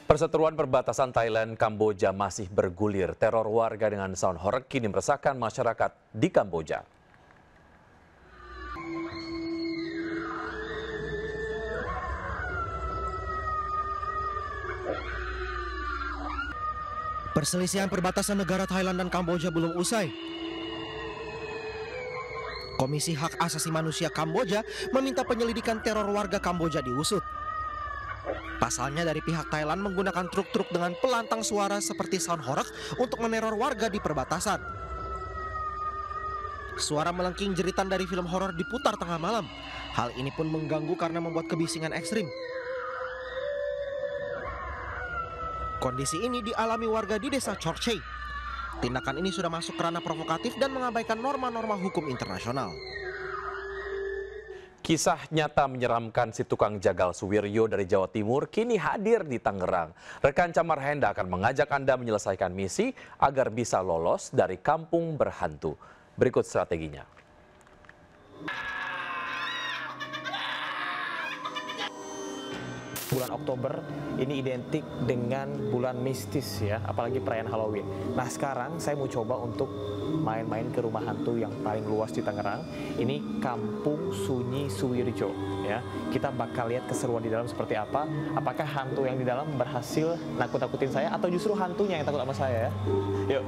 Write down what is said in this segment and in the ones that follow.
Perseteruan perbatasan Thailand-Kamboja masih bergulir. Teror warga dengan sound horeg kini meresahkan masyarakat di Kamboja. Perselisihan perbatasan negara Thailand dan Kamboja belum usai. Komisi Hak Asasi Manusia Kamboja meminta penyelidikan teror warga Kamboja diusut. Pasalnya dari pihak Thailand menggunakan truk-truk dengan pelantang suara seperti sound horeg untuk meneror warga di perbatasan. Suara melengking jeritan dari film horor diputar tengah malam. Hal ini pun mengganggu karena membuat kebisingan ekstrim. Kondisi ini dialami warga di desa Chorchey. Tindakan ini sudah masuk ke ranah provokatif dan mengabaikan norma-norma hukum internasional. Kisah nyata menyeramkan si tukang jagal Suwiryo dari Jawa Timur kini hadir di Tangerang. Rekan Camar Henda akan mengajak Anda menyelesaikan misi agar bisa lolos dari kampung berhantu. Berikut strateginya. Bulan Oktober ini identik dengan bulan mistis ya, apalagi perayaan Halloween. Nah sekarang saya mau coba untuk main-main ke rumah hantu yang paling luas di Tangerang. Ini Kampung Sunyi Suwirjo ya. Kita bakal lihat keseruan di dalam seperti apa. Apakah hantu yang di dalam berhasil nakut-nakutin saya atau justru hantunya yang takut sama saya ya. Yuk.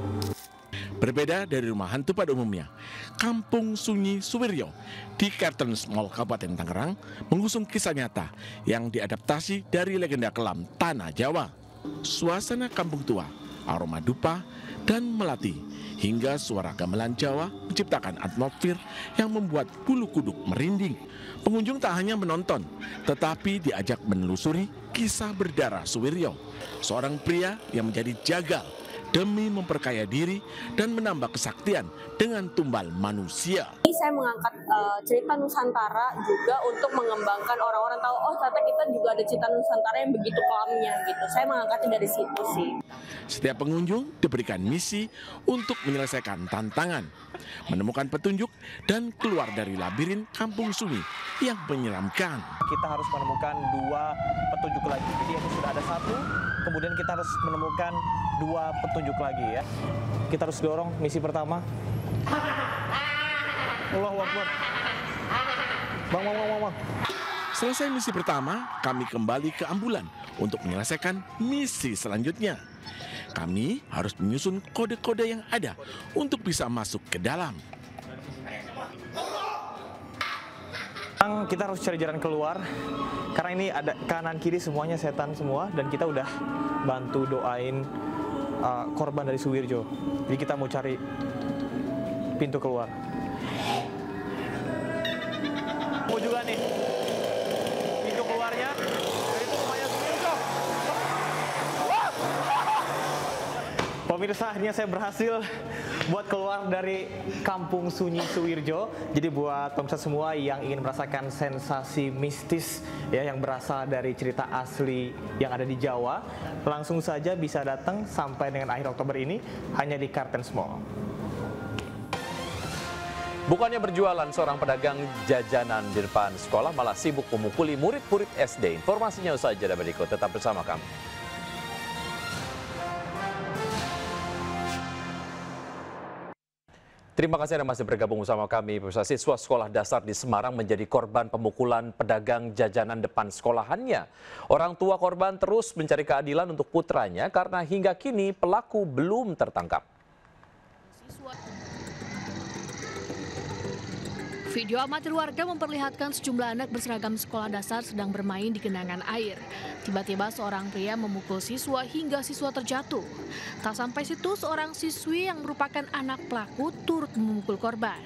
Berbeda dari rumah hantu pada umumnya, Kampung Sunyi Suwirjo di Kartens Mall Kabupaten Tangerang mengusung kisah nyata yang diadaptasi dari legenda kelam Tanah Jawa. Suasana kampung tua, aroma dupa dan melati, hingga suara gamelan Jawa menciptakan atmosfer yang membuat bulu kuduk merinding. Pengunjung tak hanya menonton, tetapi diajak menelusuri kisah berdarah Suwirjo, seorang pria yang menjadi jagal demi memperkaya diri dan menambah kesaktian dengan tumbal manusia. Saya mengangkat cerita Nusantara juga untuk mengembangkan orang-orang tahu, oh ternyata kita juga ada cerita Nusantara yang begitu kelamnya gitu. Saya mengangkatnya dari situ sih. Setiap pengunjung diberikan misi untuk menyelesaikan tantangan, menemukan petunjuk dan keluar dari labirin Kampung Sunyi yang menyeramkan. Kita harus menemukan dua petunjuk lagi. Jadi ini sudah ada satu, kemudian kita harus menemukan dua petunjuk lagi ya. Kita harus dorong misi pertama. Allahu Akbar. Bang. Selesai misi pertama, kami kembali ke ambulan untuk menyelesaikan misi selanjutnya. Kami harus menyusun kode-kode yang ada untuk bisa masuk ke dalam. Kita harus cari jalan keluar karena ini ada kanan kiri semuanya setan semua dan kita udah bantu doain korban dari Suwirjo. Jadi kita mau cari pintu keluar. Mau juga nih pintu keluarnya dari rumahnya Suwirjo. Pemirsa, akhirnya saya berhasil buat keluar dari Kampung Sunyi Suwirjo. Jadi buat pemirsa semua yang ingin merasakan sensasi mistis ya yang berasal dari cerita asli yang ada di Jawa, langsung saja bisa datang sampai dengan akhir Oktober ini hanya di Kartens Mall. Bukannya berjualan, seorang pedagang jajanan di depan sekolah malah sibuk memukuli murid-murid SD. Informasinya usai jeda berikut. Tetap bersama kami. Terima kasih Anda masih bergabung bersama kami. Pemirsa, siswa sekolah dasar di Semarang menjadi korban pemukulan pedagang jajanan depan sekolahannya. Orang tua korban terus mencari keadilan untuk putranya karena hingga kini pelaku belum tertangkap. Video amatir warga memperlihatkan sejumlah anak berseragam sekolah dasar sedang bermain di genangan air. Tiba-tiba seorang pria memukul siswa hingga siswa terjatuh. Tak sampai situ, seorang siswi yang merupakan anak pelaku turut memukul korban.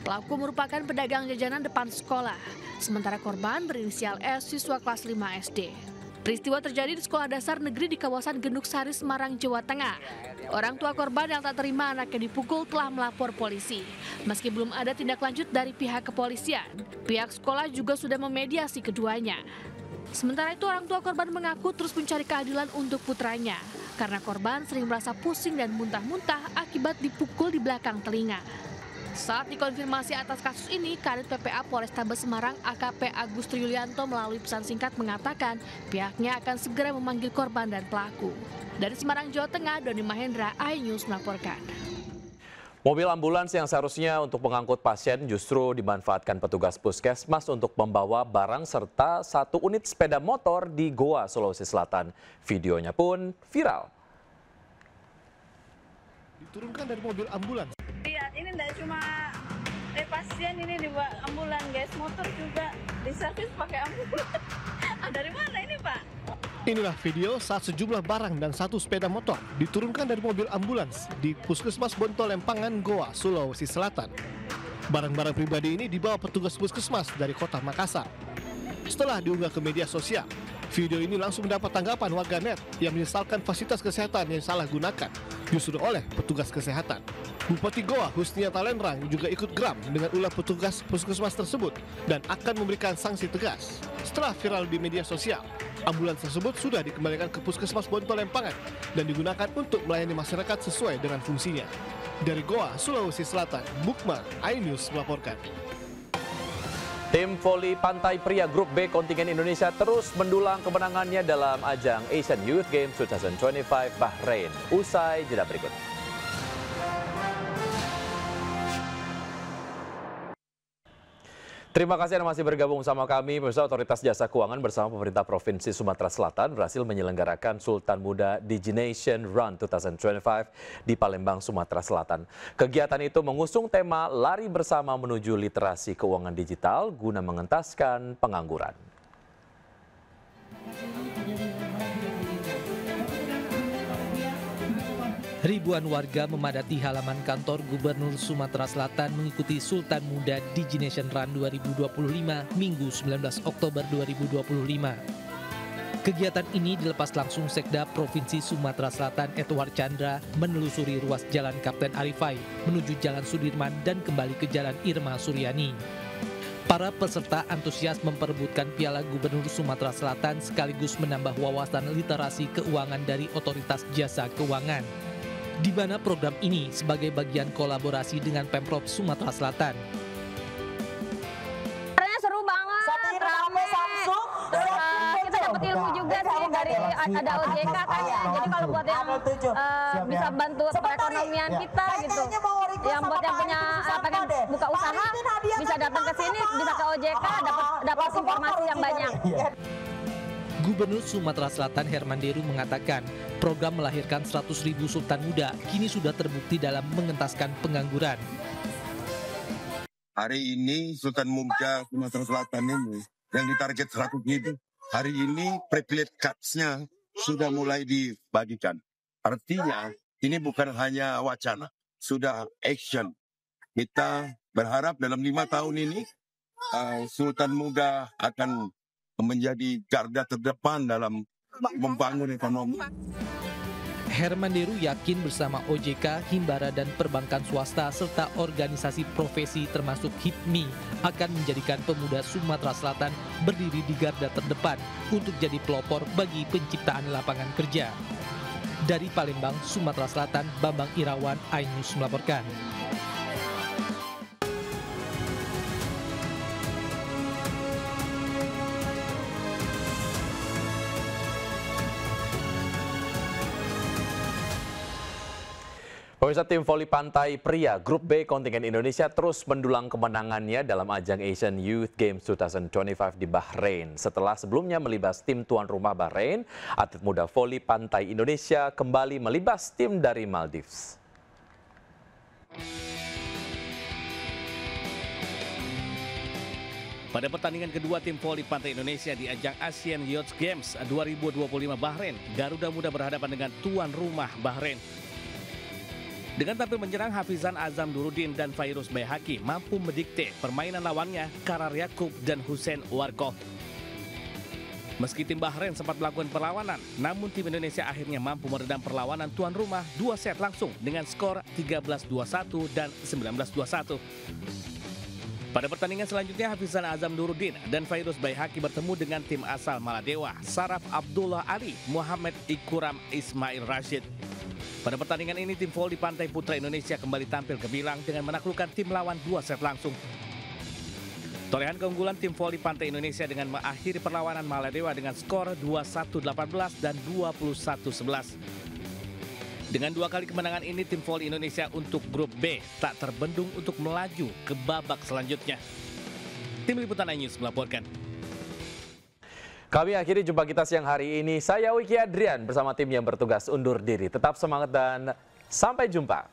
Pelaku merupakan pedagang jajanan depan sekolah, sementara korban berinisial S, siswa kelas 5 SD. Peristiwa terjadi di sekolah dasar negeri di kawasan Genduk Sari, Semarang, Jawa Tengah. Orang tua korban yang tak terima anaknya dipukul telah melapor polisi. Meski belum ada tindak lanjut dari pihak kepolisian, pihak sekolah juga sudah memediasi keduanya. Sementara itu, orang tua korban mengaku terus mencari keadilan untuk putranya karena korban sering merasa pusing dan muntah-muntah akibat dipukul di belakang telinga. Saat dikonfirmasi atas kasus ini, Kadit PPA Polrestabes Semarang AKP Agus Triyulianto melalui pesan singkat mengatakan pihaknya akan segera memanggil korban dan pelaku. Dari Semarang, Jawa Tengah, Doni Mahendra, iNews melaporkan. Mobil ambulans yang seharusnya untuk mengangkut pasien justru dimanfaatkan petugas puskesmas untuk membawa barang serta 1 unit sepeda motor di Goa, Sulawesi Selatan. Videonya pun viral. Diturunkan dari mobil ambulans. Lihat, ini tidak cuma pasien ini dibawa ambulan, guys. Motor juga diservis pakai ambulan. Dari mana ini, Pak? Inilah video saat sejumlah barang dan 1 sepeda motor diturunkan dari mobil ambulans di Puskesmas Bonto Lempangan, Goa, Sulawesi Selatan. Barang-barang pribadi ini dibawa petugas puskesmas dari kota Makassar. Setelah diunggah ke media sosial, video ini langsung mendapat tanggapan warganet yang menyesalkan fasilitas kesehatan yang salah gunakan justru oleh petugas kesehatan. Bupati Goa Husniata Lenrang juga ikut geram dengan ulah petugas puskesmas tersebut dan akan memberikan sanksi tegas. Setelah viral di media sosial, ambulans tersebut sudah dikembalikan ke Puskesmas Bonto Lempangan dan digunakan untuk melayani masyarakat sesuai dengan fungsinya. Dari Goa, Sulawesi Selatan, Bukma, iNews melaporkan. Tim voli pantai pria Grup B kontingen Indonesia terus mendulang kemenangannya dalam ajang Asian Youth Games 2025 Bahrain. Usai jeda berikut. Terima kasih Anda masih bergabung sama kami. Pemirsa, Otoritas Jasa Keuangan bersama pemerintah Provinsi Sumatera Selatan berhasil menyelenggarakan Sultan Muda Digination Run 2025 di Palembang, Sumatera Selatan. Kegiatan itu mengusung tema Lari Bersama Menuju Literasi Keuangan Digital guna mengentaskan pengangguran. Ribuan warga memadati halaman kantor Gubernur Sumatera Selatan mengikuti Sultan Muda Digination Run 2025 Minggu 19 Oktober 2025. Kegiatan ini dilepas langsung Sekda Provinsi Sumatera Selatan Edward Chandra menelusuri ruas Jalan Kapten Arifai menuju Jalan Sudirman dan kembali ke Jalan Irma Suryani. Para peserta antusias memperebutkan Piala Gubernur Sumatera Selatan sekaligus menambah wawasan literasi keuangan dari Otoritas Jasa Keuangan, di mana program ini sebagai bagian kolaborasi dengan Pemprov Sumatera Selatan. Seru banget, rame. Kita dapat ilmu juga sih dari ada OJK katanya. Jadi kalau buat yang bisa bantu perekonomian kita gitu, yang buat yang punya pengen buka usaha bisa datang ke sini, bisa ke OJK dapat informasi yang banyak. Gubernur Sumatera Selatan Herman Deru mengatakan program melahirkan 100.000 Sultan Muda kini sudah terbukti dalam mengentaskan pengangguran. Hari ini Sultan Muda Sumatera Selatan ini yang ditarget 100.000, hari ini privilege cards-nya sudah mulai dibagikan. Artinya ini bukan hanya wacana, sudah action. Kita berharap dalam 5 tahun ini Sultan Muda akan menjadi garda terdepan dalam membangun ekonomi. Herman Deru yakin bersama OJK, Himbara dan perbankan swasta serta organisasi profesi termasuk HIPMI akan menjadikan pemuda Sumatera Selatan berdiri di garda terdepan untuk jadi pelopor bagi penciptaan lapangan kerja. Dari Palembang, Sumatera Selatan, Bambang Irawan, iNews melaporkan. Pemirsa, tim voli pantai pria Grup B kontingen Indonesia terus mendulang kemenangannya dalam ajang Asian Youth Games 2025 di Bahrain. Setelah sebelumnya melibas tim tuan rumah Bahrain, atlet muda voli pantai Indonesia kembali melibas tim dari Maldives. Pada pertandingan kedua tim voli pantai Indonesia di ajang Asian Youth Games 2025 Bahrain, Garuda Muda berhadapan dengan tuan rumah Bahrain. Dengan tampil menyerang, Hafizan Azam Durudin dan Fairuz Bayhaki mampu mendikte permainan lawannya Karar Yakub dan Hussein Warkoh. Meski tim Bahrain sempat melakukan perlawanan, namun tim Indonesia akhirnya mampu meredam perlawanan tuan rumah 2 set langsung dengan skor 13-21 dan 19-21. Pada pertandingan selanjutnya, Hafizan Azam Durudin dan Fairuz Bayhaki bertemu dengan tim asal Maladewa, Saraf Abdullah Ali, Muhammad Ikuram Ismail Rashid. Pada pertandingan ini, tim voli pantai putra Indonesia kembali tampil gemilang dengan menaklukkan tim lawan 2 set langsung. Torehan keunggulan tim voli pantai Indonesia dengan mengakhiri perlawanan Maladewa dengan skor 21-18 dan 21-11. Dengan 2 kali kemenangan ini, tim voli Indonesia untuk grup B tak terbendung untuk melaju ke babak selanjutnya. Tim Liputan iNews melaporkan. Kami akhiri jumpa kita siang hari ini. Saya Wiki Adrian bersama tim yang bertugas undur diri. Tetap semangat dan sampai jumpa.